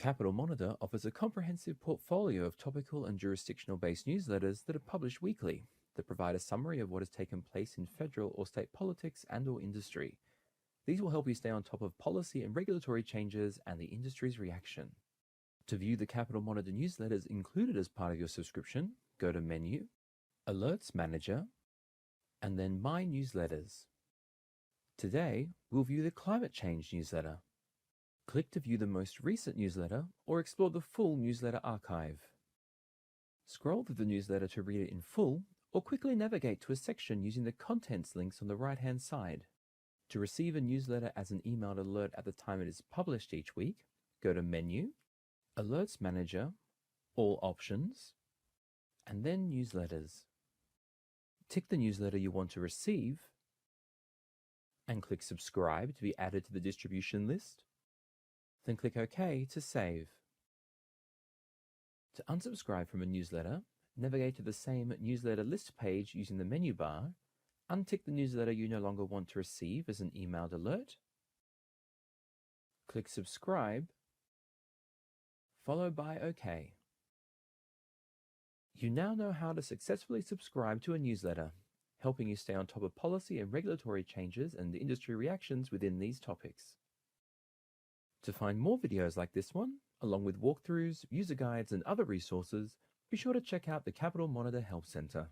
Capital Monitor offers a comprehensive portfolio of topical and jurisdictional-based newsletters that are published weekly that provide a summary of what has taken place in federal or state politics and/or industry. These will help you stay on top of policy and regulatory changes and the industry's reaction. To view the Capital Monitor newsletters included as part of your subscription, go to Menu, Alerts Manager, and then My Newsletters. Today, we'll view the Climate Change newsletter. Click to view the most recent newsletter or explore the full newsletter archive. Scroll through the newsletter to read it in full or quickly navigate to a section using the contents links on the right-hand side. To receive a newsletter as an emailed alert at the time it is published each week, go to Menu, Alerts Manager, All Options, and then Newsletters. Tick the newsletter you want to receive and click Subscribe to be added to the distribution list. Then click OK to save. To unsubscribe from a newsletter, navigate to the same newsletter list page using the menu bar, untick the newsletter you no longer want to receive as an emailed alert, click Subscribe, followed by OK. You now know how to successfully subscribe to a newsletter, helping you stay on top of policy and regulatory changes and industry reactions within these topics. To find more videos like this one, along with walkthroughs, user guides, and other resources, be sure to check out the Capital Monitor Help Center.